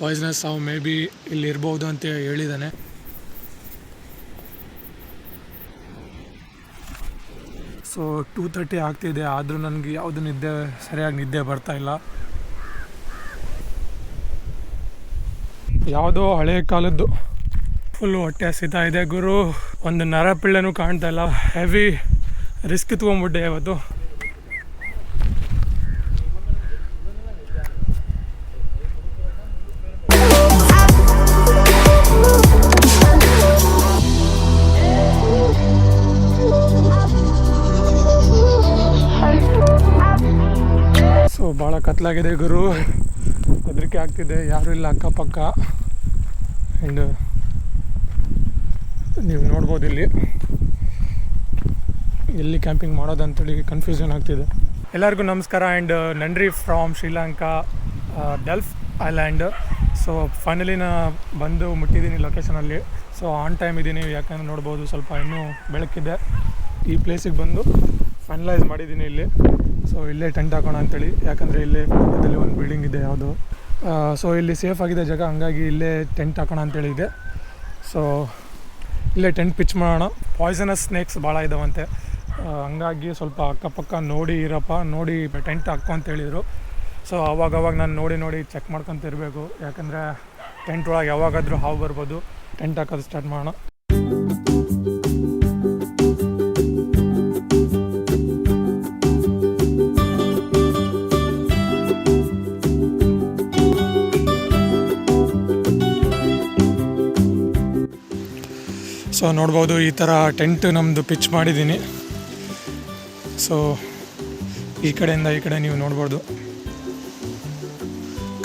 Poisonous ಅವು may be ಇಲ್ಲಿ ಇರ್ಬೋದು ಅಂತ ಹೇಳಿದ್ದಾನೆ. ಸೊ 2:30 ಆಗ್ತಿದೆ, ಆದರೂ ನನಗೆ ಯಾವುದು ಸರಿಯಾಗಿ ನಿದ್ದೆ ಬರ್ತಾ ಇಲ್ಲ. ಯಾವುದೋ ಹಳೆ ಕಾಲದ್ದು ಫುಲ್ಲು ಹೊಟ್ಟೆ ಹಸಿತಾ ಇದೆ ಗುರು. ಒಂದು ನರಪಿಳ್ಳೆನೂ ಕಾಣ್ತಾ ಇಲ್ಲ. ಹೆವಿ ರಿಸ್ಕ್ ತೊಗೊಂಡ್ಬಿಟ್ಟೆ ಇವತ್ತು. ಸೊ ಭಾಳ ಕತ್ಲಾಗಿದೆ ಗುರು, ಹೆದರಿಕೆ ಆಗ್ತಿದೆ. ಯಾರೂ ಇಲ್ಲ ಅಕ್ಕಪಕ್ಕ. ಆ್ಯಂಡ್ ನೀವು ನೋಡ್ಬೋದು ಇಲ್ಲಿ ಎಲ್ಲಿ ಕ್ಯಾಂಪಿಂಗ್ ಮಾಡೋದಂತೇಳಿ ಕನ್ಫ್ಯೂಷನ್ ಆಗ್ತಿದೆ. ಎಲ್ಲರಿಗೂ ನಮಸ್ಕಾರ ಆ್ಯಂಡ್ ನನ್ರಿ from Sri Lanka, Delft island. So finally ಬಂದು ಮುಟ್ಟಿದ್ದೀನಿ ಲೊಕೇಶನಲ್ಲಿ. ಸೊ ಆನ್ ಟೈಮ್ ಇದ್ದೀನಿ, ಯಾಕಂದ್ರೆ ನೋಡ್ಬೋದು ಸ್ವಲ್ಪ ಇನ್ನೂ ಬೆಳಕಿದೆ. ಈ ಪ್ಲೇಸಿಗೆ ಬಂದು ಫೈನಲೈಸ್ ಮಾಡಿದ್ದೀನಿ ಇಲ್ಲಿ. ಸೊ ಇಲ್ಲೇ ಟೆಂಟ್ ಹಾಕೋಣ ಅಂತೇಳಿ, ಯಾಕಂದರೆ ಇಲ್ಲೇ ಪಕ್ಕದಲ್ಲಿ ಒಂದು ಬಿಲ್ಡಿಂಗ್ ಇದೆ ಯಾವುದು. ಸೊ ಇಲ್ಲಿ ಸೇಫ್ ಆಗಿದೆ ಜಾಗ, ಹಂಗಾಗಿ ಇಲ್ಲೇ ಟೆಂಟ್ ಹಾಕೋಣ ಅಂತೇಳಿದೆ. ಸೊ ಇಲ್ಲೇ ಟೆಂಟ್ ಪಿಚ್ ಮಾಡೋಣ. ಪಾಯ್ಸನಸ್ ಸ್ನೇಕ್ಸ್ ಭಾಳ ಇದ್ದಾವಂತೆ, ಹಂಗಾಗಿ ಸ್ವಲ್ಪ ಅಕ್ಕಪಕ್ಕ ನೋಡಿ ಇರಪ್ಪ, ನೋಡಿ ಟೆಂಟ್ ಹಾಕೋ ಅಂತ ಹೇಳಿದರು. ಸೊ ಅವಾಗವಾಗ ನಾನು ನೋಡಿ ಚೆಕ್ ಮಾಡ್ಕೊತಿರ್ಬೇಕು, ಯಾಕಂದರೆ ಟೆಂಟ್ ಒಳಗೆ ಯಾವಾಗಾದರೂ ಹಾವು ಬರ್ಬೋದು. ಟೆಂಟ್ ಹಾಕೋದು ಸ್ಟಾರ್ಟ್ ಮಾಡೋಣ. ಸೊ ನೋಡ್ಬೋದು ಈ ಥರ ಟೆಂಟ್ ನಮ್ಮದು ಪಿಚ್ ಮಾಡಿದ್ದೀನಿ. ಸೊ ಈ ಕಡೆಯಿಂದ ಈ ಕಡೆ ನೀವು ನೋಡ್ಬೋದು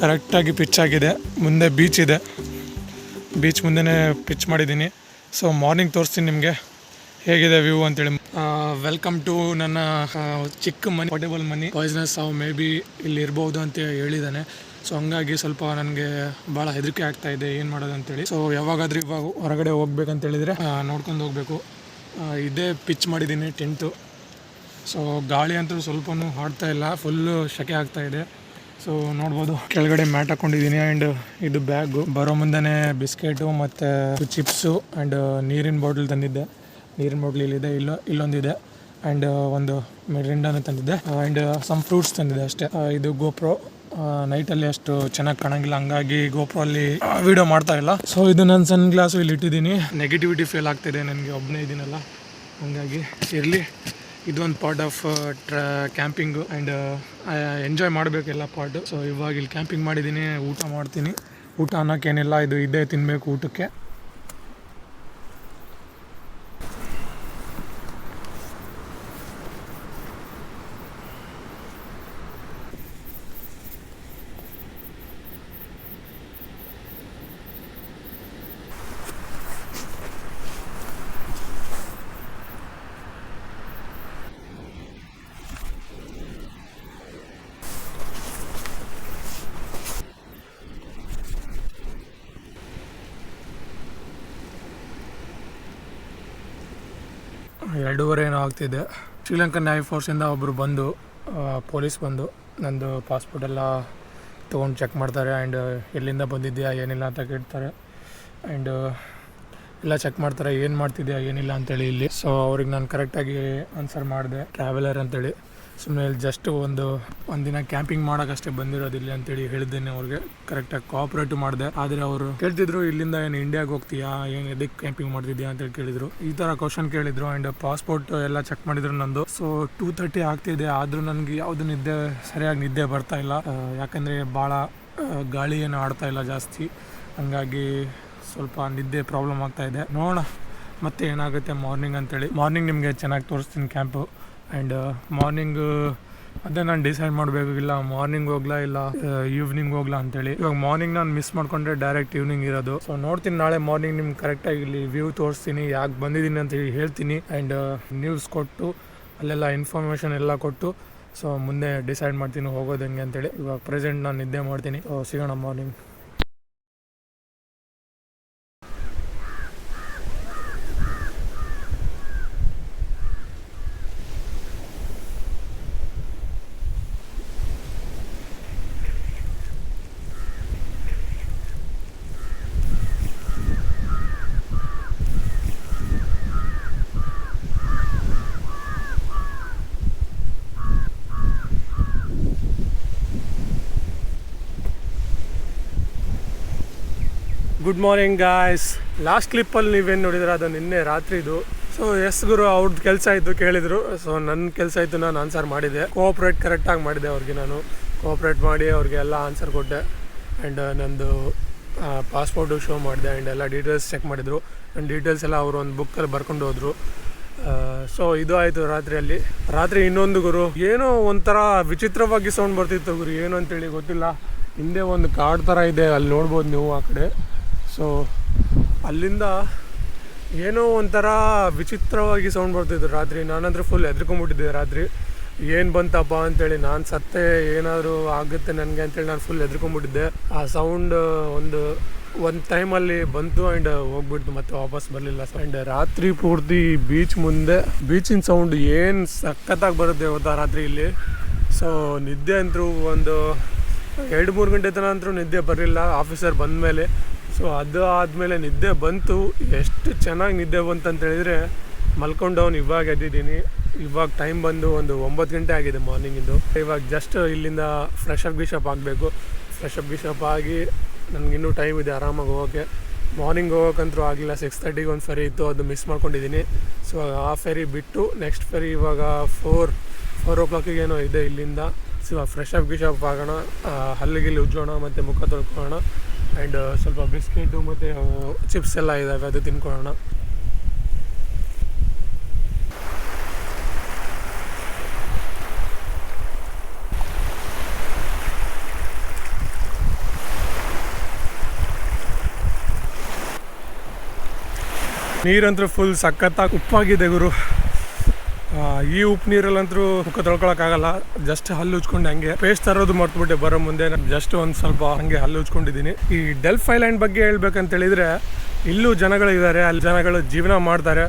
ಕರೆಕ್ಟಾಗಿ ಪಿಚ್ ಆಗಿದೆ. ಮುಂದೆ ಬೀಚ್ ಇದೆ, ಬೀಚ್ ಮುಂದೆನೇ ಪಿಚ್ ಮಾಡಿದ್ದೀನಿ. ಸೊ ಮಾರ್ನಿಂಗ್ ತೋರಿಸ್ತೀನಿ ನಿಮಗೆ ಹೇಗಿದೆ ವ್ಯೂ ಅಂತೇಳಿ. ವೆಲ್ಕಮ್ ಟು ನನ್ನ ಚಿಕ್ಕ ಮನಿ, ಪೋರ್ಟೇಬಲ್ ಮನಿ. ಪಾಯ್ಸನಸ್ ಅವು ಮೇ ಬಿ ಇಲ್ಲಿ ಇರ್ಬೋದು ಅಂತ ಹೇಳಿದ್ದಾನೆ. ಸೊ ಹಂಗಾಗಿ ಸ್ವಲ್ಪ ನನಗೆ ಭಾಳ ಹೆದರಿಕೆ ಆಗ್ತಾ ಇದೆ, ಏನು ಮಾಡೋದು ಅಂತೇಳಿ. ಸೊ ಯಾವಾಗಾದ್ರೂ ಇವಾಗ ಹೊರಗಡೆ ಹೋಗ್ಬೇಕಂತ ಹೇಳಿದರೆ ನೋಡ್ಕೊಂಡು ಹೋಗಬೇಕು. ಇದೇ ಪಿಚ್ ಮಾಡಿದ್ದೀನಿ ಟೆಂಟು. ಸೊ ಗಾಳಿ ಅಂತೂ ಸ್ವಲ್ಪನೂ ಆಡ್ತಾ ಇಲ್ಲ, ಫುಲ್ಲು ಸೆಕೆ ಆಗ್ತಾ ಇದೆ. ಸೊ ನೋಡ್ಬೋದು ಕೆಳಗಡೆ ಮ್ಯಾಟ್ ಹಾಕ್ಕೊಂಡಿದ್ದೀನಿ. ಆ್ಯಂಡ್ ಇದು ಬ್ಯಾಗು, ಬರೋ ಮುಂದೆ ಬಿಸ್ಕೆಟು ಮತ್ತು ಚಿಪ್ಸು ಆ್ಯಂಡ್ ನೀರಿನ ಬಾಟಲ್ ತಂದಿದ್ದೆ. ನೀರಿನ ಬಾಟ್ಲ್ ಇಲ್ಲಿದೆ, ಇಲ್ಲೊಂದಿದೆ. ಆ್ಯಂಡ್ ಒಂದು ಮಿರಿಂಡಾನು ತಂದಿದ್ದೆ. ಆ್ಯಂಡ್ ಸಮ್ ಫ್ರೂಟ್ಸ್ ತಂದಿದ್ದೆ ಅಷ್ಟೇ. ಇದು ಗೋಪ್ರೋ ನೈಟಲ್ಲಿ ಅಷ್ಟು ಚೆನ್ನಾಗಿ ಕಾಣಂಗಿಲ್ಲ, ಹಂಗಾಗಿ ಗೋಪ್ರೋ ಅಲ್ಲಿ ವಿಡಿಯೋ ಮಾಡ್ತಾ ಇಲ್ಲ. ಸೊ ಇದು ನನ್ನ ಸನ್ ಗ್ಲಾಸು ಇಲ್ಲಿ ಇಟ್ಟಿದ್ದೀನಿ. ನೆಗೆಟಿವಿಟಿ ಫೇಲ್ ಆಗ್ತಾಯಿದೆ, ನನಗೆ ಒಬ್ಬನೇ ಇದ್ದೀನಲ್ಲ, ಹಂಗಾಗಿ ಇರಲಿ. ಇದೊಂದು part of camping and enjoy ಮಾಡಬೇಕೆಲ್ಲ ಪಾರ್ಟು. ಸೊ ಇವಾಗ ಇಲ್ಲಿ ಕ್ಯಾಂಪಿಂಗ್ ಮಾಡಿದ್ದೀನಿ, ಊಟ ಮಾಡ್ತೀನಿ. ಊಟ ಅನ್ನೋಕ್ಕೇನಿಲ್ಲ, ಇದೇ ತಿನ್ನಬೇಕು ಊಟಕ್ಕೆ. ಎರಡೂವರೆ ಏನೋ ಆಗ್ತಿದೆ. ಶ್ರೀಲಂಕನ್ ನ್ಯಾವಿ ಫೋರ್ಸಿಂದ ಒಬ್ಬರು ಬಂದು, ಪೊಲೀಸ್ ಬಂದು ನಂದು ಪಾಸ್ಪೋರ್ಟೆಲ್ಲ ತೊಗೊಂಡು ಚೆಕ್ ಮಾಡ್ತಾರೆ. ಆ್ಯಂಡ್ ಎಲ್ಲಿಂದ ಬಂದಿದ್ಯಾ ಏನಿಲ್ಲ ಅಂತ ಕೇಳ್ತಾರೆ. ಆ್ಯಂಡ್ ಎಲ್ಲ ಚೆಕ್ ಮಾಡ್ತಾರೆ, ಏನು ಮಾಡ್ತಿದ್ಯಾ ಏನಿಲ್ಲ ಅಂತೇಳಿ ಇಲ್ಲಿ. ಸೊ ಅವ್ರಿಗೆ ನಾನು ಕರೆಕ್ಟಾಗಿ ಆನ್ಸರ್ ಮಾಡಿದೆ, ಟ್ರಾವೆಲರ್ ಅಂತೇಳಿ. ಸುಮ್ಮನೆ ಇಲ್ಲಿ ಜಸ್ಟ್ ಒಂದಿನ ಕ್ಯಾಂಪಿಂಗ್ ಮಾಡೋಕ್ಕಷ್ಟೇ ಬಂದಿರೋದಿಲ್ಲ ಅಂತೇಳಿ ಹೇಳಿದ್ದೇನೆ ಅವ್ರಿಗೆ. ಕರೆಕ್ಟಾಗಿ ಕೋಆಪ್ರೇಟಿವ್ ಮಾಡಿದೆ. ಆದರೆ ಅವರು ಕೇಳ್ತಿದ್ರು, ಇಲ್ಲಿಂದ ಏನು ಇಂಡಿಯಾಗೆ ಹೋಗ್ತೀಯಾ, ಏನು ಎದಕ್ಕೆ ಕ್ಯಾಂಪಿಂಗ್ ಮಾಡ್ತಿದ್ಯಾ ಅಂತೇಳಿ ಕೇಳಿದರು. ಈ ಥರ ಕ್ವಶನ್ ಕೇಳಿದರು. ಆ್ಯಂಡ್ ಪಾಸ್ಪೋರ್ಟ್ ಎಲ್ಲ ಚೆಕ್ ಮಾಡಿದ್ರು ನಂದು. ಸೊ 2:30 ಆಗ್ತಿದೆ, ಆದರೂ ನನಗೆ ಯಾವುದು ಸರಿಯಾಗಿ ನಿದ್ದೆ ಬರ್ತಾ ಇಲ್ಲ. ಯಾಕಂದರೆ ಭಾಳ ಗಾಳಿ ಏನು ಆಡ್ತಾ ಇಲ್ಲ ಜಾಸ್ತಿ, ಹಂಗಾಗಿ ಸ್ವಲ್ಪ ನಿದ್ದೆ ಪ್ರಾಬ್ಲಮ್ ಆಗ್ತಾಯಿದೆ. ನೋಡೋಣ ಮತ್ತೆ ಏನಾಗುತ್ತೆ ಮಾರ್ನಿಂಗ್ ಅಂತೇಳಿ. ಮಾರ್ನಿಂಗ್ ನಿಮಗೆ ಚೆನ್ನಾಗಿ ತೋರಿಸ್ತೀನಿ ಕ್ಯಾಂಪು. ಆ್ಯಂಡ್ ಮಾರ್ನಿಂಗ್ ಅದೇ ನಾನು ಡಿಸೈಡ್ ಮಾಡಬೇಕು, ಇಲ್ಲ ಮಾರ್ನಿಂಗ್ ಹೋಗ್ಲಾ ಇಲ್ಲ ಈವ್ನಿಂಗ್ ಹೋಗ್ಲಾ ಅಂತೇಳಿ. ಇವಾಗ ಮಾರ್ನಿಂಗ್ ನಾನು ಮಿಸ್ ಮಾಡ್ಕೊಂಡ್ರೆ ಡೈರೆಕ್ಟ್ ಈವ್ನಿಂಗ್ ಇರೋದು. ಸೊ ನೋಡ್ತೀನಿ, ನಾಳೆ ಮಾರ್ನಿಂಗ್ ನಿಮ್ಗೆ ಕರೆಕ್ಟಾಗಿ ಇಲ್ಲಿ ವ್ಯೂ ತೋರಿಸ್ತೀನಿ, ಯಾಕೆ ಬಂದಿದ್ದೀನಿ ಅಂತ ಹೇಳ್ತೀನಿ. ಆ್ಯಂಡ್ ನ್ಯೂಸ್ ಕೊಟ್ಟು ಅಲ್ಲೆಲ್ಲ ಇನ್ಫಾರ್ಮೇಷನ್ ಎಲ್ಲ ಕೊಟ್ಟು ಸೊ ಮುಂದೆ ಡಿಸೈಡ್ ಮಾಡ್ತೀನಿ ಹೋಗೋದು ಹೆಂಗೆ ಅಂತೇಳಿ. ಇವಾಗ ಪ್ರೆಸೆಂಟ್ ನಾನು ನಿದ್ದೆ ಮಾಡ್ತೀನಿ. ಸಿಗೋಣ morning. Good morning guys. Last ಕ್ಲಿಪ್ಪಲ್ಲಿ ನೀವೇನು ನೋಡಿದ್ರೆ ಅದು ನಿನ್ನೆ ರಾತ್ರಿದು. ಸೊ ಎಸ್ ಗುರು ಅವ್ರದ್ದು ಕೆಲಸ ಇತ್ತು ಕೇಳಿದರು. ಸೊ ನನ್ನ ಕೆಲಸ ಇತ್ತು, ನಾನು ಆನ್ಸರ್ ಮಾಡಿದೆ. ಕೋಆಪ್ರೇಟ್ ಕರೆಕ್ಟಾಗಿ ಮಾಡಿದೆ ಅವ್ರಿಗೆ. ನಾನು ಕೋಆಪ್ರೇಟ್ ಮಾಡಿ ಅವ್ರಿಗೆ ಎಲ್ಲ ಆನ್ಸರ್ ಕೊಟ್ಟೆ. ಆ್ಯಂಡ್ ನಂದು ಪಾಸ್ಪೋರ್ಟು ಶೋ ಮಾಡಿದೆ. ಆ್ಯಂಡ್ ಎಲ್ಲ ಡೀಟೇಲ್ಸ್ ಚೆಕ್ ಮಾಡಿದರು. ನನ್ನ ಡೀಟೇಲ್ಸ್ ಎಲ್ಲ ಅವರು ಒಂದು ಬುಕ್ಕಲ್ಲಿ ಬರ್ಕೊಂಡು ಹೋದರು. ಸೊ ಇದು ಆಯಿತು ರಾತ್ರಿಯಲ್ಲಿ. ರಾತ್ರಿ ಇನ್ನೊಂದು ಗುರು, ಏನೋ ಒಂಥರ ವಿಚಿತ್ರವಾಗಿ ಸೌಂಡ್ ಬರ್ತಿತ್ತು ಗುರು. ಏನು ಅಂತೇಳಿ ಗೊತ್ತಿಲ್ಲ. ಹಿಂದೆ ಒಂದು ಕಾಡು ಥರ ಇದೆ, ಅಲ್ಲಿ ನೋಡ್ಬೋದು ನೀವು ಆ ಕಡೆ. ಸೊ ಅಲ್ಲಿಂದ ಏನೋ ಒಂಥರ ವಿಚಿತ್ರವಾಗಿ ಸೌಂಡ್ ಬರ್ತಿತ್ತು ರಾತ್ರಿ. ನಾನಂದ್ರೆ ಫುಲ್ ಹೆದ್ರ್ಕೊಂಡ್ಬಿಟ್ಟಿದ್ದೆ ರಾತ್ರಿ. ಏನು ಬಂತಪ್ಪ ಅಂತೇಳಿ, ನಾನು ಸತ್ತೆ ಏನಾದರೂ ಆಗುತ್ತೆ ನನಗೆ ಅಂತೇಳಿ ನಾನು ಫುಲ್ ಹೆದ್ರ್ಕೊಂಡ್ಬಿಟ್ಟಿದ್ದೆ. ಆ ಸೌಂಡ್ ಒಂದು ಟೈಮಲ್ಲಿ ಬಂತು ಆ್ಯಂಡ್ ಹೋಗ್ಬಿಡ್ತು, ಮತ್ತೆ ವಾಪಸ್ ಬರಲಿಲ್ಲ. ಆ್ಯಂಡ್ ರಾತ್ರಿ ಪೂರ್ತಿ ಬೀಚ್ ಮುಂದೆ ಬೀಚಿನ ಸೌಂಡ್ ಏನು ಸಖತ್ತಾಗಿ ಬರುತ್ತೆ ಗೊತ್ತಾ ರಾತ್ರಿ ಇಲ್ಲಿ. ಸೊ ನಿದ್ದೆ ಅಂತೂ ಒಂದು 2-3 ಗಂಟೆ ತನಕ ಅಂತೂ ನಿದ್ದೆ ಬರಲಿಲ್ಲ ಆಫೀಸರ್ ಬಂದ ಮೇಲೆ. ಸೊ ಅದು ಆದಮೇಲೆ ನಿದ್ದೆ ಬಂತು. ಎಷ್ಟು ಚೆನ್ನಾಗಿ ನಿದ್ದೆ ಬಂತು ಅಂತ ಹೇಳಿದರೆ, ಮಲ್ಕೊಂಡವನು ಇವಾಗ ಎದ್ದಿದ್ದೀನಿ. ಇವಾಗ ಟೈಮ್ ಬಂದು ಒಂದು 9 ಗಂಟೆ ಆಗಿದೆ ಮಾರ್ನಿಂಗಿಂದು. ಇವಾಗ ಜಸ್ಟ್ ಇಲ್ಲಿಂದ ಫ್ರೆಶ್ ಅಪ್ ಆಗಬೇಕು. ಫ್ರೆಶ್ ಅಪ್ ಆಗಿ ನನಗಿನ್ನೂ ಟೈಮ್ ಇದೆ ಆರಾಮಾಗಿ ಹೋಗೋಕ್ಕೆ. ಮಾರ್ನಿಂಗ್ ಹೋಗೋಕ್ಕಂತೂ ಆಗಲಿಲ್ಲ. 6:30ಗೆ ಒಂದು ಫೆರಿ ಇತ್ತು, ಅದು ಮಿಸ್ ಮಾಡ್ಕೊಂಡಿದ್ದೀನಿ. ಸೊ ಆ ಫೆರಿ ಬಿಟ್ಟು ನೆಕ್ಸ್ಟ್ ಫೆರಿ ಇವಾಗ 4 o'clock ಏನೋ ಇದೆ ಇಲ್ಲಿಂದ. ಸೊ ಫ್ರೆಶ್ ಅಪ್ ಆಗೋಣ, ಹಲ್ಲಿಗಿಲ್ಲಿ ಉಜ್ಜೋಣ, ಮತ್ತು ಮುಖ ತೊಳ್ಕೊಳ್ಳೋಣ. ಆ್ಯಂಡ್ ಸ್ವಲ್ಪ ಬಿಸ್ಕೆಟು ಮತ್ತು ಚಿಪ್ಸ್ ಎಲ್ಲ ಇದ್ದಾವೆ, ಅದು ತಿನ್ಕೊಳ್ಳೋಣ. ನೀರಂತೂ ಫುಲ್ ಸಖತ್ತಾಗಿ ಉಪ್ಪಾಗಿದೆ ಗುರು. ಈ ಉಪ್ಪು ನೀರಲ್ಲಂತೂ ಮುಖ ತೊಳ್ಕೊಳಕ್ಕಾಗಲ್ಲ. ಜಸ್ಟ್ ಹಲ್ಲು ಉಜ್ಕೊಂಡು ಹಂಗೆ ಪೇಸ್ಟ್ ತರೋದು ಮರ್ತ್ಬಿಟ್ಟೆ ಬರೋ ಮುಂದೆ. ನಾನು ಜಸ್ಟ್ ಒಂದು ಸ್ವಲ್ಪ ಹಂಗೆ ಹಲ್ಲು ಉಜ್ಕೊಂಡಿದ್ದೀನಿ. ಈ ಡೆಲ್ಫ್ ಐಲ್ಯಾಂಡ್ ಬಗ್ಗೆ ಹೇಳ್ಬೇಕಂತ ಹೇಳಿದರೆ, ಇಲ್ಲೂ ಜನಗಳಿದ್ದಾರೆ, ಅಲ್ಲಿ ಜನಗಳು ಜೀವನ ಮಾಡ್ತಾರೆ.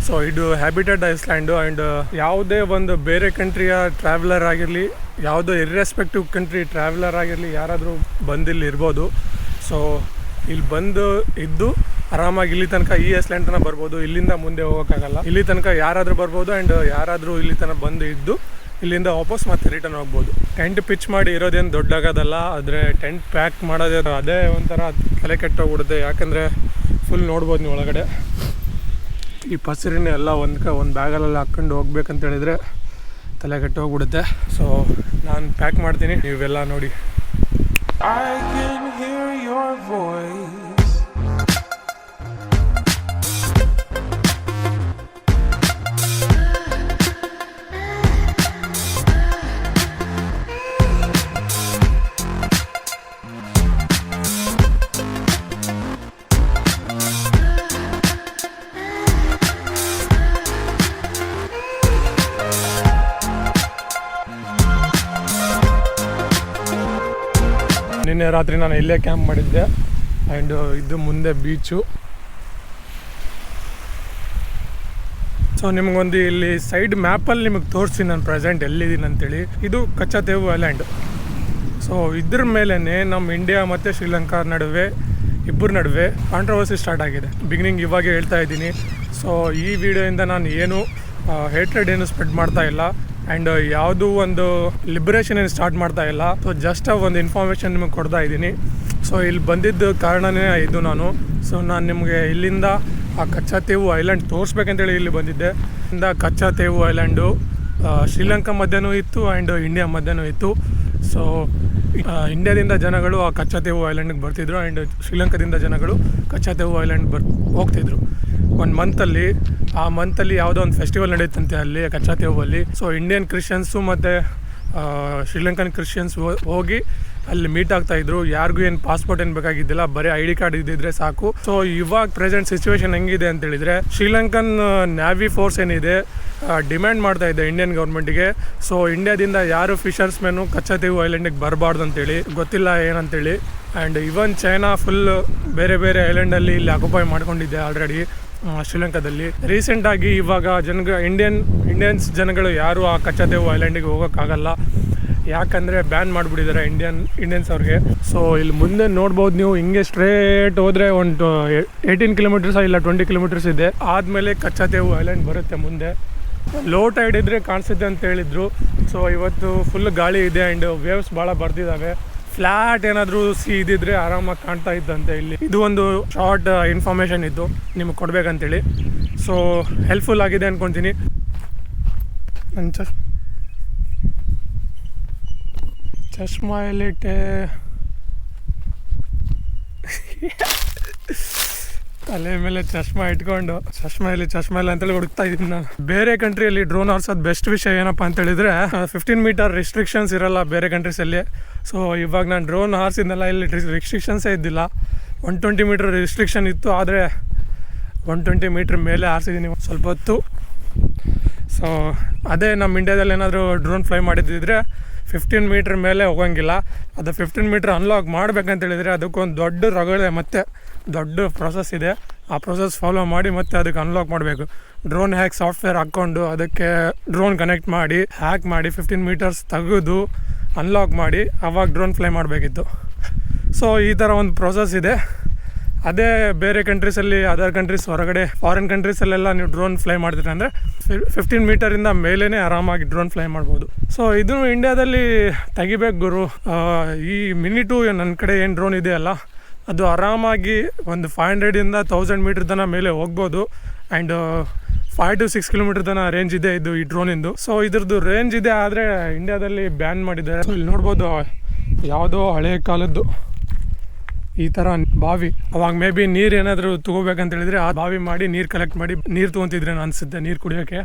ಸೊ ಇದು ಹ್ಯಾಬಿಟೆಡ್ ಐಸ್ಲ್ಯಾಂಡು. ಆ್ಯಂಡ್ ಯಾವುದೇ ಒಂದು ಬೇರೆ ಕಂಟ್ರಿಯ ಟ್ರಾವೆಲರ್ ಆಗಿರಲಿ, ಯಾವುದೋ ಇರ್ರೆಸ್ಪೆಕ್ಟಿವ್ ಕಂಟ್ರಿ ಟ್ರಾವೆಲರ್ ಆಗಿರಲಿ, ಯಾರಾದರೂ ಬಂದಿಲ್ಲಿ ಇರ್ಬೋದು. ಸೊ ಇಲ್ಲಿ ಬಂದು ಇದ್ದು ಆರಾಮಾಗಿ ಇಲ್ಲಿ ತನಕ ಈ ಐಸ್ಲ್ಯಾಂಡ್ ತನಕ ಬರ್ಬೋದು. ಇಲ್ಲಿಂದ ಮುಂದೆ ಹೋಗೋಕ್ಕಾಗಲ್ಲ. ಇಲ್ಲಿ ತನಕ ಯಾರಾದರೂ ಬರ್ಬೋದು. ಆ್ಯಂಡ್ ಯಾರಾದರೂ ಇಲ್ಲಿ ತನಕ ಬಂದು ಇದ್ದು ಇಲ್ಲಿಂದ ವಾಪಸ್ ಮತ್ತೆ ರಿಟರ್ನ್ ಹೋಗ್ಬೋದು. ಟೆಂಟ್ ಪಿಚ್ ಮಾಡಿ ಇರೋದೇನು ದೊಡ್ಡಾಗೋದಲ್ಲ, ಆದರೆ ಟೆಂಟ್ ಪ್ಯಾಕ್ ಮಾಡೋದೇ ಅದೇ ಒಂಥರ ತಲೆ ಕೆಟ್ಟೋಗ್ಬಿಡುತ್ತೆ. ಯಾಕಂದರೆ ಫುಲ್ ನೋಡ್ಬೋದು ನೀವು ಒಳಗಡೆ ಈ ಪಸರಿನ ಎಲ್ಲ ಒಂದು ಬ್ಯಾಗಲ್ಲೆಲ್ಲ ಹಾಕ್ಕೊಂಡು ಹೋಗ್ಬೇಕಂತ ಹೇಳಿದರೆ ತಲೆ ಕೆಟ್ಟೋಗ್ಬಿಡುತ್ತೆ. ಸೊ ನಾನು ಪ್ಯಾಕ್ ಮಾಡ್ತೀನಿ, ನೀವೆಲ್ಲ ನೋಡಿ. I can hear your voice. ನಿನ್ನೆ ರಾತ್ರಿ ನಾನು ಇಲ್ಲೇ ಕ್ಯಾಂಪ್ ಮಾಡಿದ್ದೆ. ಆ್ಯಂಡ್ ಇದು ಮುಂದೆ ಬೀಚು. ಸೊ ನಿಮಗೊಂದು ಇಲ್ಲಿ ಸೈಡ್ ಮ್ಯಾಪಲ್ಲಿ ನಿಮಗೆ ತೋರಿಸ್ತೀನಿ ನಾನು ಪ್ರೆಸೆಂಟ್ ಎಲ್ಲಿದ್ದೀನಿ ಅಂತೇಳಿ. ಇದು ಕಚ್ಚತೇವು ಐಲ್ಯಾಂಡ್. ಸೊ ಇದ್ರ ಮೇಲೇ ನಮ್ಮ ಇಂಡಿಯಾ ಮತ್ತು ಶ್ರೀಲಂಕಾ ಇಬ್ಬರ ನಡುವೆ ಕಾಂಟ್ರವರ್ಸಿ ಸ್ಟಾರ್ಟ್ ಆಗಿದೆ. ಬಿಗಿನಿಂಗ್ ಇವಾಗೆ ಹೇಳ್ತಾ ಇದ್ದೀನಿ. ಸೊ ಈ ವಿಡಿಯೋಯಿಂದ ನಾನು ಏನು ಹೇಟ್ರೆಡ್ ಏನು ಸ್ಪ್ರೆಡ್ ಮಾಡ್ತಾ ಇಲ್ಲ. ಆ್ಯಂಡ್ ಯಾವುದೂ ಒಂದು ಲಿಬರೇಷನ್ ಏನು ಸ್ಟಾರ್ಟ್ ಮಾಡ್ತಾ ಇಲ್ಲ. ಸೊ ಜಸ್ಟ್ ಒಂದು ಇನ್ಫಾರ್ಮೇಷನ್ ನಿಮಗೆ ಕೊಡ್ತಾ ಇದ್ದೀನಿ. ಸೊ ಇಲ್ಲಿ ಬಂದಿದ್ದ ಕಾರಣನೇ ಇದು ನಾನು. ಸೊ ನಾನು ನಿಮಗೆ ಇಲ್ಲಿಂದ ಆ ಕಚ್ಚತೇವು ಐಲ್ಯಾಂಡ್ ತೋರಿಸ್ಬೇಕಂತೇಳಿ ಇಲ್ಲಿ ಬಂದಿದ್ದೆ. ಇಂದ ಕಚ್ಚತೇವು ಐಲ್ಯಾಂಡು ಶ್ರೀಲಂಕಾ ಮಧ್ಯನೂ ಇತ್ತು ಆ್ಯಂಡ್ ಇಂಡಿಯಾ ಮಧ್ಯನೂ ಇತ್ತು. ಸೊ ಇಂಡಿಯಾದಿಂದ ಜನಗಳು ಆ ಕಚ್ಚತೇವು ಐಲ್ಯಾಂಡಿಗೆ ಬರ್ತಿದ್ರು ಆ್ಯಂಡ್ ಶ್ರೀಲಂಕಾದಿಂದ ಜನಗಳು ಕಚ್ಚತೇವು ಐಲ್ಯಾಂಡ್ ಹೋಗ್ತಿದ್ರು. ಒಂದು ಮಂತಲ್ಲಿ ಯಾವುದೋ ಒಂದು ಫೆಸ್ಟಿವಲ್ ನಡೆಯುತ್ತಂತೆ ಅಲ್ಲಿ ಕಚ್ಚತೇವಲ್ಲಿ. ಸೊ ಇಂಡಿಯನ್ ಕ್ರಿಶ್ಚಿಯನ್ಸು ಮತ್ತು ಶ್ರೀಲಂಕನ್ ಕ್ರಿಶ್ಚಿಯನ್ಸ್ ಹೋಗಿ ಅಲ್ಲಿ ಮೀಟ್ ಆಗ್ತಾಯಿದ್ರು. ಯಾರಿಗೂ ಏನು ಪಾಸ್ಪೋರ್ಟ್ ಏನು ಬೇಕಾಗಿದ್ದಿಲ್ಲ, ಬರೀ ID ಕಾರ್ಡ್ ಇದ್ದಿದ್ರೆ ಸಾಕು. ಸೊ ಇವಾಗ ಪ್ರೆಸೆಂಟ್ ಸಿಚುವೇಶನ್ ಹೆಂಗಿದೆ ಅಂತೇಳಿದರೆ, ಶ್ರೀಲಂಕನ್ ನ್ಯಾವಿ ಫೋರ್ಸ್ ಏನಿದೆ ಡಿಮ್ಯಾಂಡ್ ಮಾಡ್ತಾ ಇದೆ ಇಂಡಿಯನ್ ಗೌರ್ಮೆಂಟಿಗೆ. ಸೊ ಇಂಡಿಯಾದಿಂದ ಯಾರು ಫಿಷರ್ಸ್ ಮೆನ್ನು ಕಚ್ಚತೇವು ಐಲ್ಯಾಂಡಿಗೆ ಬರಬಾರ್ದು ಅಂತೇಳಿ, ಗೊತ್ತಿಲ್ಲ ಏನಂತೇಳಿ. ಆ್ಯಂಡ್ ಇವನ್ ಚೈನಾ ಫುಲ್ ಬೇರೆ ಐಲ್ಯಾಂಡಲ್ಲಿ ಇಲ್ಲಿ ಆಕ್ಯುಪೈ ಮಾಡ್ಕೊಂಡಿದ್ದೆ ಆಲ್ರೆಡಿ ಶ್ರೀಲಂಕಾದಲ್ಲಿ. ರೀಸೆಂಟಾಗಿ ಇವಾಗ ಇಂಡಿಯನ್ಸ್ ಜನಗಳು ಯಾರು ಆ ಕಚ್ಚತೇವು ಐಲ್ಯಾಂಡಿಗೆ ಹೋಗೋಕ್ಕಾಗಲ್ಲ. ಯಾಕಂದರೆ ಬ್ಯಾನ್ ಮಾಡಿಬಿಟ್ಟಿದ್ದಾರೆ ಇಂಡಿಯನ್ಸ್ ಅವ್ರಿಗೆ. ಸೊ ಇಲ್ಲಿ ಮುಂದೆ ನೋಡ್ಬೋದು ನೀವು, ಹಿಂಗೆ ಸ್ಟ್ರೇಟ್ ಹೋದರೆ ಒಂದು 18 ಕಿಲೋಮೀಟರ್ಸ್ ಇಲ್ಲ 20 ಕಿಲೋಮೀಟರ್ಸ್ ಇದೆ. ಆದಮೇಲೆ ಕಚ್ಚತೇವು ಐಲ್ಯಾಂಡ್ ಬರುತ್ತೆ ಮುಂದೆ. ಲೋ ಟೈಡ್ ಇದ್ದರೆ ಕಾಣಿಸುತ್ತೆ ಅಂತ ಹೇಳಿದ್ರು. ಸೊ ಇವತ್ತು ಫುಲ್ ಗಾಳಿ ಇದೆ ಆ್ಯಂಡ್ ವೇವ್ಸ್ ಭಾಳ ಬರ್ತಿದ್ದಾವೆ. ಫ್ಲಾಟ್ ಏನಾದರೂ ಇದಿದ್ರೆ ಆರಾಮಾಗಿ ಕಾಣ್ತಾ ಇದ್ದಂತೆ ಇಲ್ಲಿ. ಇದು ಒಂದು ಶಾರ್ಟ್ ಇನ್ಫಾರ್ಮೇಷನ್ ಇತ್ತು ನಿಮಗೆ ಕೊಡ್ಬೇಕಂತೇಳಿ. ಸೊ ಹೆಲ್ಪ್ಫುಲ್ ಆಗಿದೆ ಅಂದ್ಕೊತೀನಿ. ನನ್ನ ಚಶ್ಮಾ ಎಲ್ಲಿಟ್ಟೆ? ತಲೆ ಮೇಲೆ ಚಶ್ಮಾ ಇಟ್ಕೊಂಡು ಚಶ್ಮಾ ಇಲ್ಲ ಅಂತೇಳಿ ಹುಡುಕ್ತಾ ಇದ್ದೀನಿ ನಾನು. ಬೇರೆ ಕಂಟ್ರಿಯಲ್ಲಿ ಡ್ರೋನ್ ಹಾರ್ಸೋದು ಬೆಸ್ಟ್ ವಿಷಯ ಏನಪ್ಪ ಅಂತ ಹೇಳಿದ್ರೆ 15 ಮೀಟರ್ ರಿಸ್ಟ್ರಿಕ್ಷನ್ಸ್ ಇರಲ್ಲ ಬೇರೆ ಕಂಟ್ರೀಸಲ್ಲಿ. ಸೊ ಇವಾಗ ನಾನು ಡ್ರೋನ್ ಹಾರಿಸಿದ್ನಲ್ಲ, ಇಲ್ಲಿ ರಿಸ್ಟ್ರಿಕ್ಷನ್ಸೇ ಇದ್ದಿಲ್ಲ. 120 ಮೀಟರ್ ರಿಸ್ಟ್ರಿಕ್ಷನ್ ಇತ್ತು, ಆದರೆ 120 ಮೀಟ್ರ್ ಮೇಲೆ ಹಾರಿಸಿದ್ದೀನಿ ಸ್ವಲ್ಪ ಹೊತ್ತು. ಸೊ ಅದೇ ನಮ್ಮ ಇಂಡಿಯಾದಲ್ಲಿ ಏನಾದರೂ ಡ್ರೋನ್ ಫ್ಲೈ ಮಾಡಿದ್ದಿದ್ರೆ 15 ಮೀಟ್ರ್ ಮೇಲೆ ಹೋಗೋಂಗಿಲ್ಲ. ಅದು 15 ಮೀಟ್ರ್ ಅನ್ಲಾಕ್ ಮಾಡ್ಬೇಕಂತ ಹೇಳಿದರೆ ಅದಕ್ಕೊಂದು ದೊಡ್ಡ ರಗಳೆ ಮತ್ತು ದೊಡ್ಡ ಪ್ರೊಸೆಸ್ ಇದೆ. ಆ ಪ್ರೊಸೆಸ್ ಫಾಲೋ ಮಾಡಿ ಮತ್ತೆ ಅದಕ್ಕೆ ಅನ್ಲಾಕ್ ಮಾಡಬೇಕು. ಡ್ರೋನ್ ಹ್ಯಾಕ್ ಸಾಫ್ಟ್ವೇರ್ ಹಾಕ್ಕೊಂಡು ಅದಕ್ಕೆ ಡ್ರೋನ್ ಕನೆಕ್ಟ್ ಮಾಡಿ ಹ್ಯಾಕ್ ಮಾಡಿ 15 ಮೀಟರ್ಸ್ ತೆಗೆದು ಅನ್ಲಾಕ್ ಮಾಡಿ ಆವಾಗ ಡ್ರೋನ್ ಫ್ಲೈ ಮಾಡಬೇಕಿತ್ತು. ಸೊ ಈ ಥರ ಒಂದು ಪ್ರೊಸೆಸ್ ಇದೆ. ಅದೇ ಬೇರೆ ಕಂಟ್ರೀಸಲ್ಲಿ, ಅದರ್ ಕಂಟ್ರೀಸ್ ಹೊರಗಡೆ ಫಾರಿನ್ ಕಂಟ್ರೀಸಲ್ಲೆಲ್ಲ ನೀವು ಡ್ರೋನ್ ಫ್ಲೈ ಮಾಡ್ತೀರ ಅಂದರೆ 15 ಮೀಟರಿಂದ ಮೇಲೇ ಆರಾಮಾಗಿ ಡ್ರೋನ್ ಫ್ಲೈ ಮಾಡ್ಬೋದು. ಸೊ ಇದು ಇಂಡಿಯಾದಲ್ಲಿ ತೆಗಿಬೇಕು ಗುರು. ಈ ಮಿನಿ 2 ನನ್ನ ಕಡೆ ಏನು ಡ್ರೋನ್ ಇದೆಯಲ್ಲ, ಅದು ಆರಾಮಾಗಿ ಒಂದು 500ಇಂದ 1000 ಮೀಟ್ರ್ ತನಕ ಮೇಲೆ ಹೋಗ್ಬೋದು. ಆ್ಯಂಡ್ 5 to 6 ಕಿಲೋಮೀಟರ್ ತನಕ ರೇಂಜ್ ಇದೆ ಇದು ಈ ಡ್ರೋನಿಂದು. ಸೊ ಇದ್ರದ್ದು ರೇಂಜ್ ಇದೆ, ಆದರೆ ಇಂಡಿಯಾದಲ್ಲಿ ಬ್ಯಾನ್ ಮಾಡಿದ್ದಾರೆ. ಸೊ ಇಲ್ಲಿ ನೋಡ್ಬೋದು ಯಾವುದೋ ಹಳೆ ಕಾಲದ್ದು ಈ ಥರ ಬಾವಿ. ಅವಾಗ ಮೇ ಬಿ ನೀರು ಏನಾದರೂ ತೊಗೋಬೇಕಂತ ಹೇಳಿದ್ರೆ ಆ ಬಾವಿ ಮಾಡಿ ನೀರು ಕಲೆಕ್ಟ್ ಮಾಡಿ ನೀರು ತೊಗೊತಿದ್ರೇನೋ ಅನಿಸುತ್ತೆ, ನೀರು ಕುಡಿಯೋಕ್ಕೆ.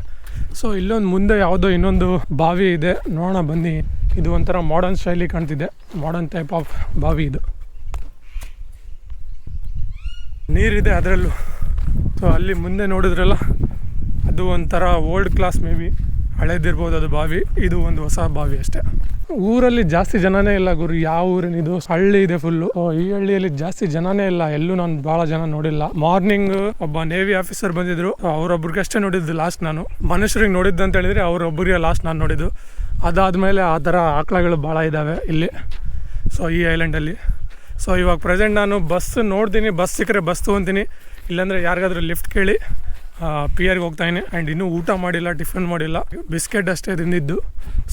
ಸೊ ಇಲ್ಲೊಂದು ಮುಂದೆ ಯಾವುದೋ ಇನ್ನೊಂದು ಬಾವಿ ಇದೆ, ನೋಡೋಣ ಬನ್ನಿ. ಇದು ಒಂಥರ ಮಾಡರ್ನ್ ಸ್ಟೈಲಿ ಕಾಣ್ತಿದೆ, ಮಾಡರ್ನ್ ಟೈಪ್ ಆಫ್ ಬಾವಿ ಇದು. ನೀರಿದೆ ಅದರಲ್ಲೂ. ಸೊ ಅಲ್ಲಿ ಮುಂದೆ ನೋಡಿದ್ರಲ್ಲ, ಅದು ಒಂಥರ ಓಲ್ಡ್ ಕ್ಲಾಸ್, ಮೇ ಬಿ ಹಳೇದಿರ್ಬೋದು ಅದು ಬಾವಿ. ಇದು ಒಂದು ಹೊಸ ಬಾವಿ ಅಷ್ಟೇ. ಊರಲ್ಲಿ ಜಾಸ್ತಿ ಜನನೇ ಇಲ್ಲ ಗುರು. ಯಾವ ಊರೇನಿದು, ಹಳ್ಳಿ ಇದೆ ಫುಲ್ಲು. ಈ ಹಳ್ಳಿಯಲ್ಲಿ ಜಾಸ್ತಿ ಜನನೇ ಇಲ್ಲ, ಎಲ್ಲೂ ನಾನು ಭಾಳ ಜನ ನೋಡಿಲ್ಲ. ಮಾರ್ನಿಂಗ್ ಒಬ್ಬ ನೇವಿ ಆಫೀಸರ್ ಬಂದಿದ್ರು, ಅವರೊಬ್ರಿಗೆ ಅಷ್ಟೇ ನೋಡಿದ್ದು ಲಾಸ್ಟ್ ನಾನು. ಮನುಷ್ಯರಿಗೆ ನೋಡಿದ್ದು ಅಂತ ಹೇಳಿದ್ರೆ ಅವರೊಬ್ಬರಿಗೆ ಲಾಸ್ಟ್ ನಾನು ನೋಡಿದ್ದು. ಅದಾದಮೇಲೆ ಆ ಥರ ಆಕಳಗಳು ಭಾಳ ಇದ್ದಾವೆ ಇಲ್ಲಿ, ಸೊ ಈ ಐಲ್ಯಾಂಡಲ್ಲಿ. ಸೊ ಇವಾಗ ಪ್ರೆಸೆಂಟ್ ನಾನು ಬಸ್ ನೋಡ್ತೀನಿ, ಬಸ್ ಸಿಕ್ಕರೆ ಬಸ್ ತೊಗೊತೀನಿ, ಇಲ್ಲಾಂದರೆ ಯಾರಿಗಾದ್ರೂ ಲಿಫ್ಟ್ ಕೇಳಿ ಪಿಯರ್ಗೆ ಹೋಗ್ತಾಯಿನಿ. ಆ್ಯಂಡ್ ಇನ್ನೂ ಊಟ ಮಾಡಿಲ್ಲ, ಟಿಫನ್ ಮಾಡಿಲ್ಲ, ಬಿಸ್ಕೆಟ್ ಅಷ್ಟೇ ತಿಂದಿದ್ದು.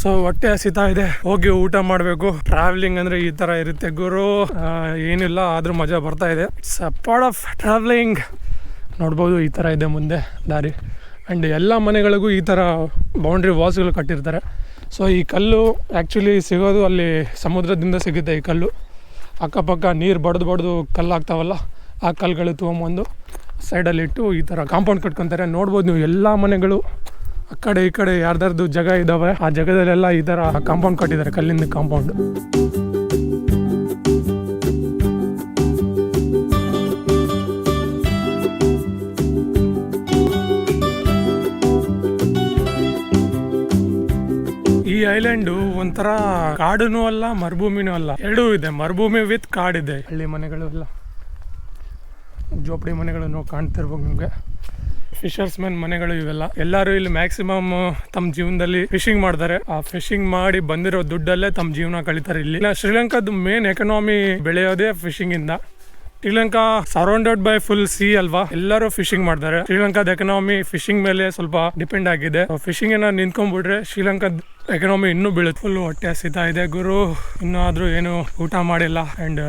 ಸೊ ಹೊಟ್ಟೆ ಹಸಿತಾ ಇದೆ, ಹೋಗಿ ಊಟ ಮಾಡಬೇಕು. ಟ್ರಾವೆಲಿಂಗ್ ಅಂದರೆ ಈ ಥರ ಇರುತ್ತೆ ಗುರು, ಏನಿಲ್ಲ ಆದರೂ ಮಜಾ ಬರ್ತಾ ಇದೆ. It's a part of travelling. ನೋಡ್ಬೋದು ಈ ಥರ ಇದೆ ಮುಂದೆ ದಾರಿ. ಆ್ಯಂಡ್ ಎಲ್ಲ ಮನೆಗಳಿಗೂ ಈ ಥರ ಬೌಂಡ್ರಿ ವಾಲ್ಸ್ಗಳು ಕಟ್ಟಿರ್ತಾರೆ. ಸೊ ಈ ಕಲ್ಲು ಆ್ಯಕ್ಚುಲಿ ಸಿಗೋದು ಅಲ್ಲಿ ಸಮುದ್ರದಿಂದ ಸಿಗುತ್ತೆ. ಈ ಕಲ್ಲು ಅಕ್ಕಪಕ್ಕ ನೀರು ಬಡ್ದು ಕಲ್ಲು ಆಗ್ತಾವಲ್ಲ, ಆ ಕಲ್ಲುಗಳು ತೊಗೊಂಬಂದು ಸೈಡಲ್ಲಿಟ್ಟು ಈ ಥರ ಕಾಂಪೌಂಡ್ ಕಟ್ಕೊತಾರೆ. ನೋಡ್ಬೋದು ನೀವು ಎಲ್ಲ ಮನೆಗಳು ಆ ಕಡೆ ಈ ಕಡೆ ಯಾರ್ದಾರ್ದು ಜಾಗ ಇದ್ದಾವೆ, ಆ ಜಾಗದಲ್ಲೆಲ್ಲ ಈ ಥರ ಕಾಂಪೌಂಡ್ ಕಟ್ಟಿದ್ದಾರೆ, ಕಲ್ಲಿಂದ ಕಾಂಪೌಂಡ್. ಈ ಐಲ್ಯಾಂಡು ಒಂಥರ ಕಾಡುನೂ ಅಲ್ಲ, ಮರುಭೂಮಿನೂ ಅಲ್ಲ, ಎರಡೂ ಇದೆ. ಮರುಭೂಮಿ ವಿತ್ ಕಾಡಿದೆ. ಹಳ್ಳಿ ಮನೆಗಳು ಎಲ್ಲ, ಜೋಪಡಿ ಮನೆಗಳು ಕಾಣ್ತಿರ್ಬೇಕು ನಿಮಗೆ. ಫಿಶರ್ಸ್ ಮೆನ್ ಮನೆಗಳು ಇವೆಲ್ಲ. ಎಲ್ಲರೂ ಇಲ್ಲಿ ಮ್ಯಾಕ್ಸಿಮಮ್ ತಮ್ಮ ಜೀವನದಲ್ಲಿ ಫಿಶಿಂಗ್ ಮಾಡ್ತಾರೆ. ಆ ಫಿಶಿಂಗ್ ಮಾಡಿ ಬಂದಿರೋ ದುಡ್ಡಲ್ಲೇ ತಮ್ಮ ಜೀವನ ಕಳೀತಾರೆ. ಇಲ್ಲಿ ಶ್ರೀಲಂಕಾದ ಮೇನ್ ಎಕನಾಮಿ ಬೆಳೆಯೋದೇ ಫಿಶಿಂಗ್ ಇಂದ. Sri Lanka surrounded by full C ಅಲ್ವಾ, ಎಲ್ಲರೂ ಫಿಶಿಂಗ್ ಮಾಡ್ತಾರೆ. ಶ್ರೀಲಂಕಾದ ಎಕನಾಮಿ ಫಿಶಿಂಗ್ ಮೇಲೆ ಸ್ವಲ್ಪ ಡಿಪೆಂಡ್ ಆಗಿದೆ. ಫಿಶಿಂಗ್ ಏನ ನಿಂತ್ಕೊಂಡ್ಬಿಟ್ರೆ ಶ್ರೀಲಂಕಾದ ಎಕನಾಮಿ ಇನ್ನೂ ಬೀಳುತ್ತೆ. ಫುಲ್ ಹೊಟ್ಟೆ ಹಸಿತಾ ಇದೆ ಗುರು, ಇನ್ನೂ ಆದ್ರೂ ಏನು ಊಟ ಮಾಡಿಲ್ಲ. ಅಂಡ್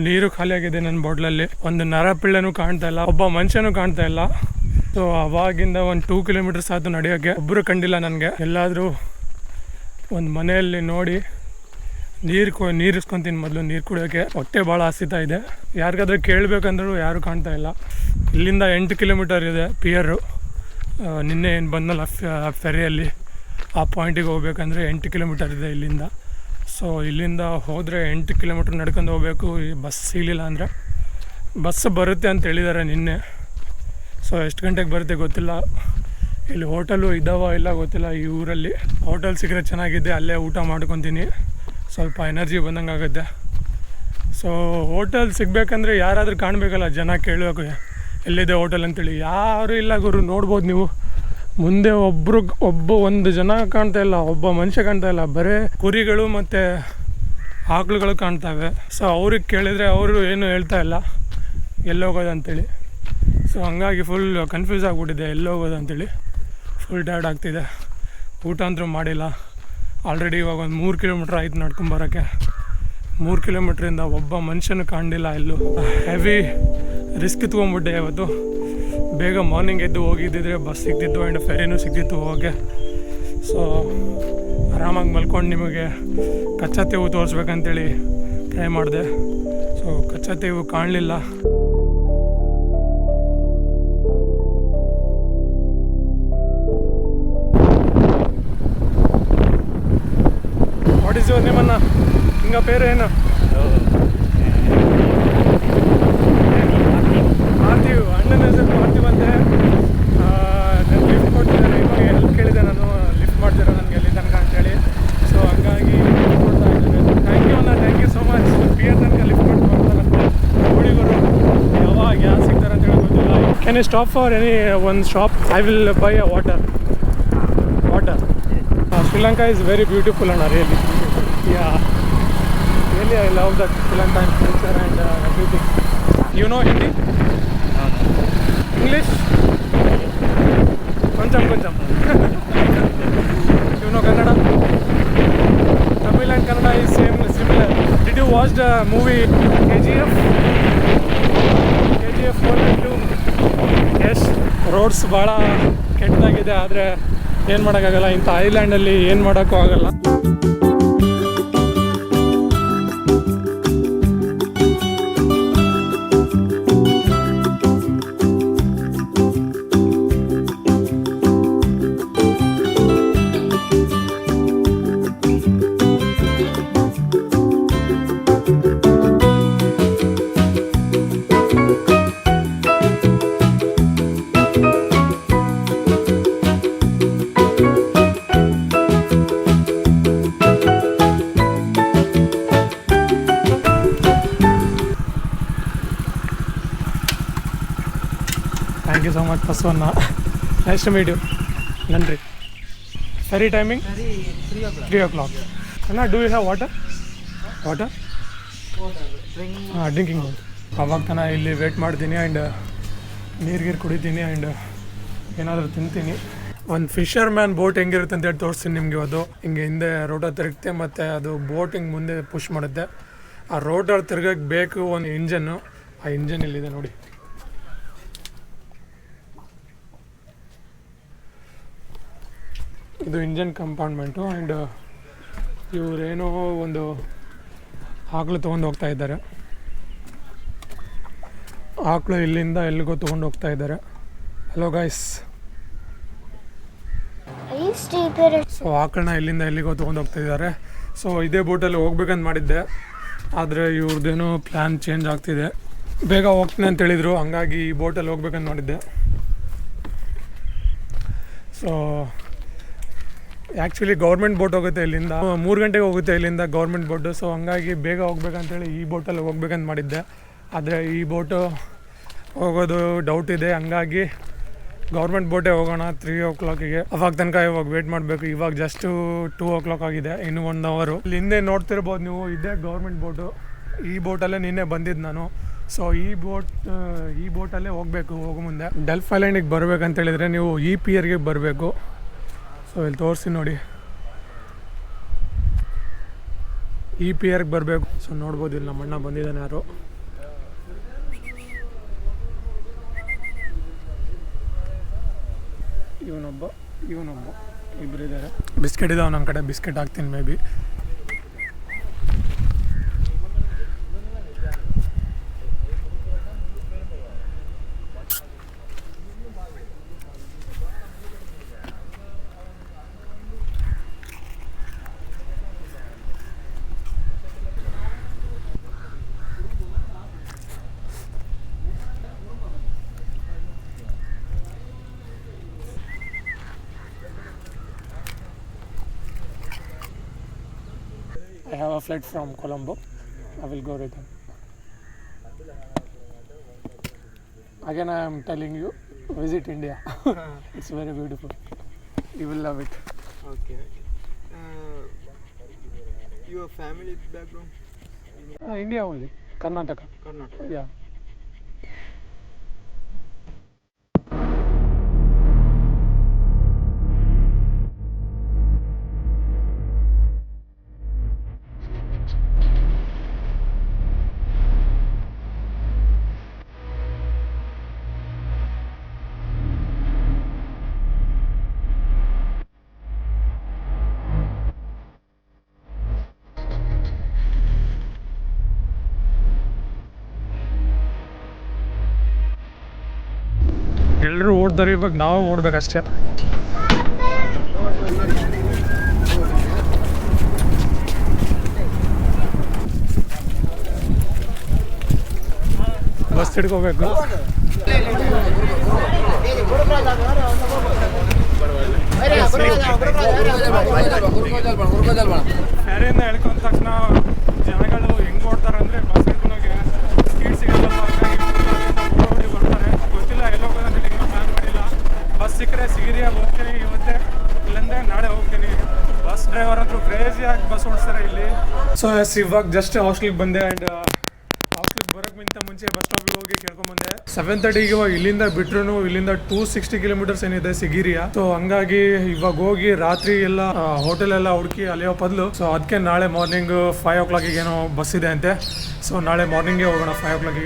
ನೀರು ಖಾಲಿ ಆಗಿದೆ ನನ್ನ ಬಾಟ್ಲಲ್ಲಿ. ಒಂದು ನರಪಿಳ್ಳೆನೂ ಕಾಣ್ತಾ ಇಲ್ಲ, ಒಬ್ಬ ಮನುಷ್ಯನೂ ಕಾಣ್ತಾ ಇಲ್ಲ. ಸೊ ಅವಾಗಿಂದ ಒಂದು 2 ಕಿಲೋಮೀಟರ್ಸ್ ಆಯ್ತು ನಡೆಯೋಕ್ಕೆ, ಒಬ್ಬರು ಕಂಡಿಲ್ಲ ನನಗೆ. ಎಲ್ಲಾದರೂ ಒಂದು ಮನೆಯಲ್ಲಿ ನೋಡಿ ನೀರು ಇಸ್ಕೊತೀನಿ ಮೊದಲು, ನೀರು ಕುಡಿಯೋಕ್ಕೆ. ಹೊಟ್ಟೆ ಭಾಳ ಹಸಿತಾ ಇದೆ. ಯಾರಿಗಾದ್ರೂ ಕೇಳಬೇಕಂದ್ರೂ ಯಾರೂ ಕಾಣ್ತಾ ಇಲ್ಲ. ಇಲ್ಲಿಂದ 8 ಕಿಲೋಮೀಟರ್ ಇದೆ ಪಿಯರು. ನಿನ್ನೆ ಏನು ಬಂದಲ್ಲ ಫೆರಿಯಲ್ಲಿ, ಆ ಪಾಯಿಂಟಿಗೆ ಹೋಗ್ಬೇಕಂದ್ರೆ 8 ಕಿಲೋಮೀಟರ್ ಇದೆ ಇಲ್ಲಿಂದ. ಸೊ ಇಲ್ಲಿಂದ ಹೋದರೆ 8 ಕಿಲೋಮೀಟ್ರ್ ನಡ್ಕೊಂಡು ಹೋಗಬೇಕು. ಈ ಬಸ್ ಸಿಗಲಿಲ್ಲ ಅಂದರೆ, ಬಸ್ ಬರುತ್ತೆ ಅಂತ ಹೇಳಿದ್ದಾರೆ ನಿನ್ನೆ. ಸೊ ಎಷ್ಟು ಗಂಟೆಗೆ ಬರುತ್ತೆ ಗೊತ್ತಿಲ್ಲ. ಇಲ್ಲಿ ಹೋಟೆಲು ಇದ್ದಾವ ಇಲ್ಲ ಗೊತ್ತಿಲ್ಲ. ಈ ಊರಲ್ಲಿ ಹೋಟೆಲ್ ಸಿಕ್ಕರೆ ಚೆನ್ನಾಗಿದೆ, ಅಲ್ಲೇ ಊಟ ಮಾಡ್ಕೊತೀನಿ, ಸ್ವಲ್ಪ ಎನರ್ಜಿ ಬಂದಂಗೆ ಆಗುತ್ತೆ. ಸೊ ಹೋಟೆಲ್ ಸಿಗಬೇಕಂದ್ರೆ ಯಾರಾದರೂ ಕಾಣಬೇಕಲ್ಲ, ಜನ ಕೇಳಬೇಕು ಎಲ್ಲಿದೆ ಹೋಟೆಲ್ ಅಂತೇಳಿ. ಯಾರೂ ಇಲ್ಲ ಗುರು. ನೋಡ್ಬೋದು ನೀವು ಮುಂದೆ ಒಂದು ಜನ ಕಾಣ್ತಾ ಇಲ್ಲ, ಒಬ್ಬ ಮನುಷ್ಯ ಕಾಣ್ತಾ ಇಲ್ಲ. ಬರೀ ಕುರಿಗಳು ಮತ್ತು ಆಕಳುಗಳು ಕಾಣ್ತವೆ. ಸೊ ಅವ್ರಿಗೆ ಕೇಳಿದರೆ ಅವರು ಏನು ಹೇಳ್ತಾ ಇಲ್ಲ ಎಲ್ಲೋಗೋದು ಅಂತೇಳಿ. ಸೊ ಹಂಗಾಗಿ ಫುಲ್ ಕನ್ಫ್ಯೂಸ್ ಆಗಿಬಿಟ್ಟಿದೆ ಎಲ್ಲೋಗೋದು ಅಂತೇಳಿ. ಫುಲ್ ಟಯರ್ಡ್ ಆಗ್ತಿದೆ. ಊಟ ಅಂತೂ ಮಾಡಿಲ್ಲ. ಆಲ್ರೆಡಿ ಇವಾಗ ಒಂದು 3 ಕಿಲೋಮೀಟ್ರ್ ಆಯ್ತು ನಡ್ಕೊಂಬರೋಕ್ಕೆ. 3 ಕಿಲೋಮೀಟ್ರಿಂದ ಒಬ್ಬ ಮನುಷ್ಯನ ಕಾಣಲಿಲ್ಲ ಎಲ್ಲೂ. ಹೆವಿ ರಿಸ್ಕ್ ತೊಗೊಂಡ್ಬಿಟ್ಟೆ ಇವತ್ತು. ಬೇಗ ಮಾರ್ನಿಂಗ್ ಎದ್ದು ಹೋಗಿದ್ದಿದ್ರೆ ಬಸ್ ಸಿಗ್ತಿತ್ತು ಆ್ಯಂಡ್ ಫೆರಿನೂ ಸಿಗ್ತಿತ್ತು ಹೋಗೋಕ್ಕೆ. ಸೊ ಆರಾಮಾಗಿ ಮಲ್ಕೊಂಡು ನಿಮಗೆ ಕಚ್ಚಾ ತೇವು ತೋರಿಸ್ಬೇಕಂತೇಳಿ ಟ್ರೈ ಮಾಡಿದೆ. ಸೊ ಕಚ್ಚಾ ತೇವು ಕಾಣಲಿಲ್ಲ. ವಾಟ್ ಈಸ್ ಯುವರ್ ನೇಮ್ ಅಣ್ಣ? ಹಿಂಗ ಪೇರು ಏನು? ಪಾರ್ಥಿವ್. ಅಣ್ಣನ ಹೆಸರು ಪಾರ್ಥಿವ್ ಅಂತೆ. ನಾನು ಲಿಫ್ಟ್ ಕೊಡ್ತಿದ್ದಾರೆ, ಇವಾಗ ಹೆಲ್ಪ್ ಕೇಳಿದೆ ನಾನು, ಲಿಫ್ಟ್ ಮಾಡ್ತಿರೋ ನನಗೆ ಎಲ್ಲಿ ತನಕ ಅಂತೇಳಿ. ಸೊ ಹಂಗಾಗಿ ಕೊಡ್ತಾ ಇದ್ದೇನೆ. ಥ್ಯಾಂಕ್ ಯು ಅಣ್ಣ, thank you so much. Beer ತನಕ ಲಿಫ್ಟ್ ಮಾಡ್ತಾರಂತೆ ಹುಡುಗರು. ಯಾವಾಗ ಯಾರು ಸಿಗ್ತಾರೆ ಅಂತ ಹೇಳಿ ಗೊತ್ತಿಲ್ಲ. Can you stop for any one shop? I will buy a water. Sri Lanka is very beautiful and really. Yeah, really I love that Sri Lankan culture and everything. You know Hindi? English? Koncham. You know Kannada? Tamil and Kannada is similar. Did you watch the movie KGF? KGF 1 and 2? Yes. Roads ಭಾಳ ಕೆಟ್ಟದಾಗಿದೆ, ಆದರೆ ಏನು ಮಾಡೋಕ್ಕಾಗಲ್ಲ. ಇಂಥ ಐಲ್ಯಾಂಡಲ್ಲಿ ಏನು ಮಾಡೋಕ್ಕೂ ಆಗಲ್ಲ. Thank you so much, Paswana. Nice to meet you. Nandri. Ferry timing? Ferry 3 o'clock. Anna, do you have water? Water? Drinking water. ಅವಾಗ ತನ ಇಲ್ಲಿ ವೇಟ್ ಮಾಡ್ತೀನಿ ಆ್ಯಂಡ್ ನೀರು ಕುಡಿತೀನಿ ಆ್ಯಂಡ್ ಏನಾದರೂ ತಿಂತೀನಿ. ಒಂದು ಫಿಶರ್ ಮ್ಯಾನ್ ಬೋಟ್ ಹೆಂಗಿರುತ್ತೆ ಅಂತೇಳಿ ತೋರಿಸ್ತೀನಿ ನಿಮಗೆ. ಇವತ್ತು ಹಿಂಗೆ ಹಿಂದೆ ರೋಟರ್ ತಿರುಗುತ್ತೆ ಮತ್ತು ಅದು ಬೋಟ್ ಹಿಂಗೆ ಮುಂದೆ ಪುಷ್ ಮಾಡುತ್ತೆ. ಆ ರೋಟರ್ ತಿರ್ಗಕ್ಕೆ ಬೇಕು ಒಂದು ಇಂಜನ್ನು. ಆ ಇಂಜನ್ ಇಲ್ಲಿದೆ ನೋಡಿ. ಇದು ಇಂಜನ್ ಕಂಪಾರ್ಟ್ಮೆಂಟು ಆ್ಯಂಡ್ ಇವರೇನೋ ಒಂದು ಆಕಳು ತೊಗೊಂಡು ಹೋಗ್ತಾ ಇದ್ದಾರೆ. ಆಕಳು ಇಲ್ಲಿಂದ ಎಲ್ಲಿಗೋ ತೊಗೊಂಡು ಹೋಗ್ತಾ ಇದ್ದಾರೆ. Hello guys. ಸೊ ಆಕಳನ್ನ ಇಲ್ಲಿಂದ ಎಲ್ಲಿಗೋ ತೊಗೊಂಡು ಹೋಗ್ತಾ ಇದ್ದಾರೆ. ಸೊ ಇದೇ ಬೋಟಲ್ಲಿ ಹೋಗ್ಬೇಕಂತ ಮಾಡಿದ್ದೆ, ಆದರೆ ಇವ್ರದ್ದೇನೋ ಪ್ಲ್ಯಾನ್ ಚೇಂಜ್ ಆಗ್ತಿದೆ. ಬೇಗ ಹೋಗ್ತೀನಿ ಅಂತ ಹೇಳಿದರು, ಹಂಗಾಗಿ ಈ ಬೋಟಲ್ಲಿ ಹೋಗ್ಬೇಕಂತ ಮಾಡಿದ್ದೆ. ಸೊ ಆ್ಯಕ್ಚುಲಿ ಗೌರ್ಮೆಂಟ್ ಬೋಟ್ ಹೋಗುತ್ತೆ ಇಲ್ಲಿಂದ, 3 ಗಂಟೆಗೆ ಹೋಗುತ್ತೆ ಇಲ್ಲಿಂದ ಗೌರ್ಮೆಂಟ್ ಬೋಟು. ಸೊ ಹಂಗಾಗಿ ಬೇಗ ಹೋಗ್ಬೇಕಂತೇಳಿ ಈ ಬೋಟಲ್ಲಿ ಹೋಗ್ಬೇಕಂತ ಮಾಡಿದ್ದೆ, ಆದರೆ ಈ ಬೋಟು ಹೋಗೋದು ಡೌಟ್ ಇದೆ. ಹಂಗಾಗಿ ಗೌರ್ಮೆಂಟ್ ಬೋಟೇ ಹೋಗೋಣ 3 o'clock. ಅವಾಗ ತನಕ ಇವಾಗ ವೇಟ್ ಮಾಡಬೇಕು. ಇವಾಗ ಜಸ್ಟು 2 o'clock ಆಗಿದೆ, ಇನ್ನೂ 1 hour. ಇಲ್ಲಿ ಹಿಂದೆ ನೋಡ್ತಿರ್ಬೋದು ನೀವು, ಇದೇ ಗೌರ್ಮೆಂಟ್ ಬೋಟು. ಈ ಬೋಟಲ್ಲೇ ನಿನ್ನೆ ಬಂದಿದ್ದು ನಾನು. ಸೊ ಈ ಬೋಟಲ್ಲೇ ಹೋಗಬೇಕು ಹೋಗೋ ಮುಂದೆ. ಡೆಲ್ಫ್ ಐಲ್ಯಾಂಡಿಗೆ ಬರಬೇಕಂತ ಹೇಳಿದರೆ ನೀವು ಈ ಪಿಯರ್ಗೆ ಬರಬೇಕು. ಸೊ ಇಲ್ಲಿ ತೋರಿಸಿ ನೋಡಿ, ಈ ಪಿಯರ್ಗೆ ಬರಬೇಕು. ಸೊ ನೋಡ್ಬೋದು ಇಲ್ಲಿ ನಮ್ಮ ಅಣ್ಣ ಬಂದಿದ್ದಾನೆ ಯಾರು. ಇವನೊಬ್ಬ ಇಬ್ಬರು ಇದ್ದಾರೆ. ಬಿಸ್ಕೆಟ್ ಇದಾವೆ ನನ್ನ ಕಡೆ, ಬಿಸ್ಕೆಟ್ ಹಾಕ್ತೀನಿ may be. I have a flight from Colombo. I will go return. Again, I am telling you, visit India. It's very beautiful. You will love it. Okay. Your family background? India only. Karnataka. Yeah. ಎಲ್ಲರೂ ಓಡ್ತಾರೆ, ಇವಾಗ ನಾವು ಓಡ್ಬೇಕಷ್ಟೇ. Bus ಹಿಡ್ಕೋಬೇಕು. ಫ್ಯಾರಿಯಿಂದ ಎಳ್ಕೊಂಡ ತಕ್ಷಣ ಜನಗಳು ಹೆಂಗೆ ಓಡ್ತಾರೆ ಅಂದರೆ bus ಹಿಡ್ಕೊಂಡೋಗಿ speed ಸಿಗಲ್ಲಪ್ಪ ಓಡಿ ಬರ್ತಾರೆ. ಗೊತ್ತಿಲ್ಲ ಎಲ್ಲೋಗೋದಂತ ಇನ್ನೂ ಪ್ಲ್ಯಾನ್ ಮಾಡಿಲ್ಲ. ಬಸ್ ಸಿಕ್ಕರೆ ಸಿಗಿರಿಯಾಗಿ ಹೋಗ್ತೀನಿ ಇವತ್ತೇ, ಇಲ್ಲಂದ್ರೆ ನಾಳೆ ಹೋಗ್ತೀನಿ. ಬಸ್ ಡ್ರೈವರ್ ಅಂತೂ ಕ್ರೇಜಿಯಾಗಿ ಬಸ್ ಓಡಿಸ್ತಾರೆ ಇಲ್ಲಿ. ಸೊ ಇವಾಗ ಜಸ್ಟ್ ಹಾಸ್ಟೆಲ್ಗೆ ಬಂದೆ. ಆ್ಯಂಡ್ ಹಾಸ್ಟೆಲ್ಗೆ ಬರೋಕ್ಕಿಂತ ಮುಂಚೆ ಬಸ್ ಸ್ಟಾಪಿಗೆ ಹೋಗಿ ಕೇಳ್ಕೊಂಬಂದೆ. 7:30ಗೆ ಇವಾಗ ಇಲ್ಲಿಂದ ಬಿಟ್ರು ಇಲ್ಲಿಂದ 260 ಕಿಲೋಮೀಟರ್ಸ್ ಏನಿದೆ ಸಿಗಿರಿಯಾ. ಸೊ ಹಂಗಾಗಿ ಇವಾಗ ಹೋಗಿ ರಾತ್ರಿ ಎಲ್ಲ ಹೋಟೆಲ್ ಎಲ್ಲ ಹುಡುಕಿ ಅಲ್ಲಿಯೋ ಬದಲು ಸೊ ಅದಕ್ಕೆ ನಾಳೆ ಮಾರ್ನಿಂಗ್ 5 o'clock ಏನೋ ಬಸ್ ಇದೆ ಅಂತೆ. ಸೊ ನಾಳೆ ಮಾರ್ನಿಂಗೇ ಹೋಗೋಣ 5 o'clock.